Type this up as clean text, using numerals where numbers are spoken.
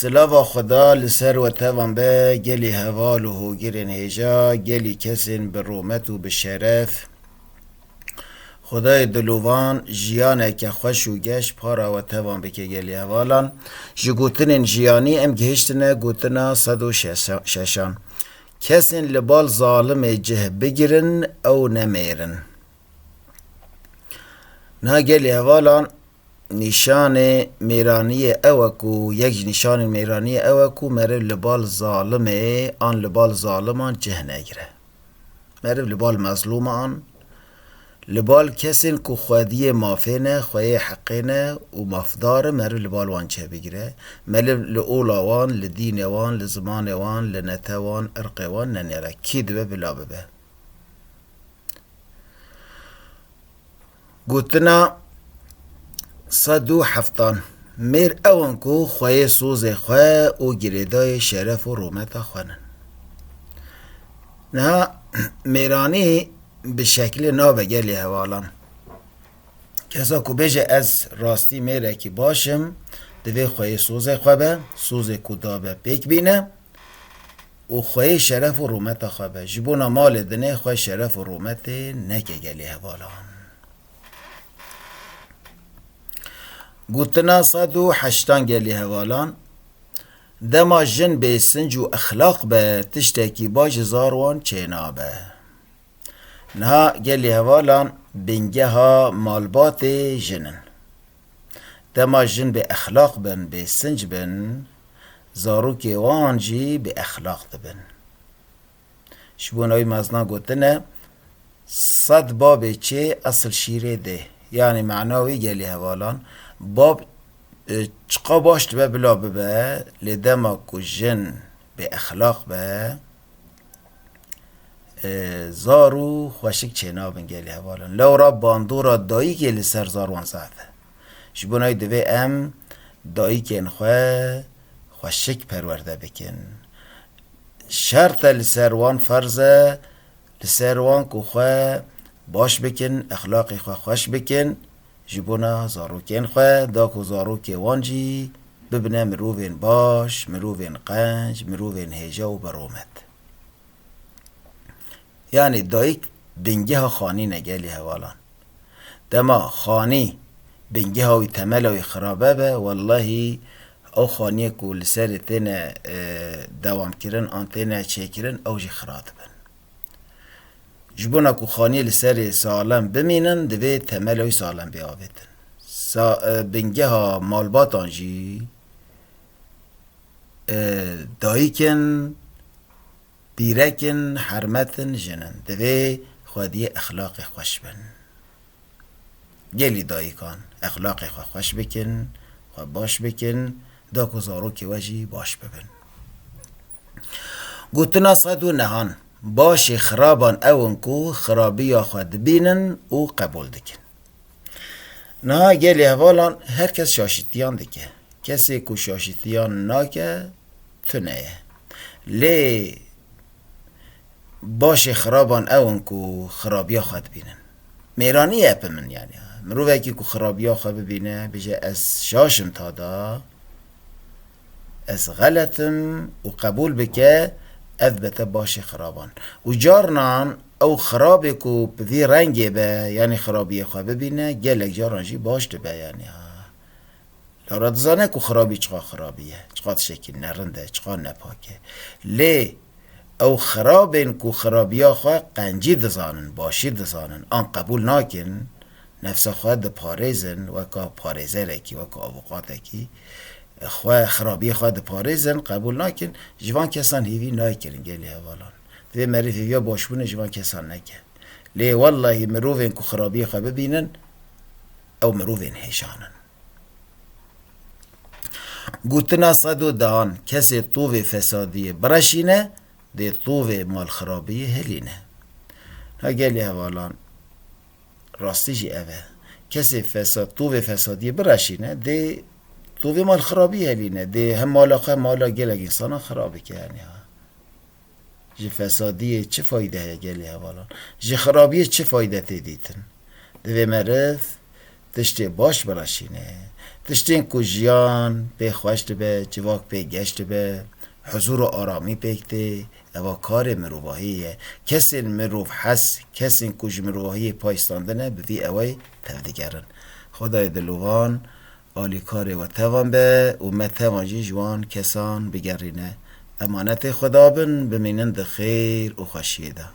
سلاو خدا لسر و توان به گلی هوال و هوگیرن هیجا گلی کسین به رومت و به شرف خدای دلوان جیانه که خوش و گش پارا و توان بکه گلی هوالان جی گوتنین جیانی ام گهشتنه گوتنا 106 کسین لبال ظالم جه بگیرن او نمیرن نه گلی هوالان نشان میرانی اوکو یک نشان میرانی اوکو مره لبال ظالمه آن لبال ظالمان جه نگره مره لبال مظلومان لبال کسین که خودی مافینه خوی حقینه و مفداره مره لبال وان چه بگیره مره لأولاوان لدینوان لزمانوان لنتوان ارقوان ننیره کی دوه بلا ببه گوتنا 107 میر اوان کو خواه سوز خواه و گریدای شرف و رومت خوانن نه میرانی به شکل نابگلی حوالان کسا کو بجه از راستی میره که باشم دوی خواه سوز خواه به سوز کدابه پیک بینه و خواه شرف و رومت خواه به جبونا مال دنه خواه شرف و رومت نکه گلی حوالان گوتنا 108 گلی هوالان دما جن به سنج و اخلاق به تشتکی باج زاروان چینابه نه گلی هوالان بنگه ها مالبات جنن دما جن به اخلاق بن به سنج بن زارو که وانجی به اخلاق دبن شبونای مزنا گوتنه 100 باب چه اصل شیره ده یعنی معناوی گلی هوالان باب چقا باشت به بلا ببه لدما کو جن به اخلاق به زارو خوشک چنا بنگلی هوالن لو را باندورا دایی که لسر زاروان زعفه شبونای دوی ام دایی که انخواه خوشک پرورده بکن شرط لسروان فرزه لسروان کو خواه باش بکن اخلاقی خواه خوش بکن جبونا زاروکین خواه داکو زاروکی وانجی ببنه مروفین باش مروفین قنج مروفین هیجا و برومت یعنی دایک بنگه ها خانی نگلی هوالان دما خانی بنگه هاوی تمل هاوی خرابه به والله او خانیه که لسر تینه دوام کرن آن تینه چه کرن او جی خراد بن جبونا کو خانی لسر سالم بمینن دوی تملوی سالم بیاویدن بنگه ها مالباتان جی دایکن بیرکن حرمتن جنن دوی خودی اخلاق خوش بن گلی دایکان اخلاق خوش بکن خو باش بکن دا کو زارو که وجی باش ببن گوتنا 109 باش خرابان اون کو خرابی یا خود بینن او قبول دکن نه گلی حوالان هر کس شاشتیان دکه کسی کو شاشتیان ناکه تنه لی باش خرابان اون کو خرابی خود بینن میرانی اپ من یعنی مروه که کو خرابی خود ببینه بجه از شاشم تادا از غلطم و قبول بکه اثبت باش خرابان و جارنان او خرابی کو بوی رنگی به یعنی خرابی خواه ببینه گلک جاران جی باش به یعنی لارا دزانه کو خرابی چقا خرابیه چقا شکل نرنده چقا نپاکه لی او خرابین کو خرابی خواه قنجی دزانن باشی دزانن آن قبول ناکن نفس خواه ده پاریزن وکا پاریزه رکی وکا آوقات اکی خواه خرابی خواه ده پاریزن قبول نکن جوان کسان هیوی نای کرن گلی حوالان دوی مریف هیویا باشبونه جوان کسان نکن لی والله مروفین که خرابی خواه ببینن او مروفین هیشانن گوتنا 110 کسی طوف فسادی برشینه ده طوف مال خرابی هلینه ها گلی حوالان راستی جی اوه کسی طوف فسادی برشینه ده تو مال خرابی هلینه ده هم مالا خواه مالا گلگ انسان خرابه که یعنی ها جه فسادیه چه فایده هیا گلی حوالان جه خرابیه چه فایده تیدیتن دوی مرف تشتی باش برشینه تشتین کو جیان پی خوشت به جواک پی گشت به حضور و آرامی پیکته اوا کار مروواهیه کسی مروف حس کسی کج مروواهی پایستاندنه بوی اوی تفدیگرن خدای دلوان آلی کار و توان به و متوان جی جوان کسان بگرینه امانت خدا بن بمینند خیر و خوشیده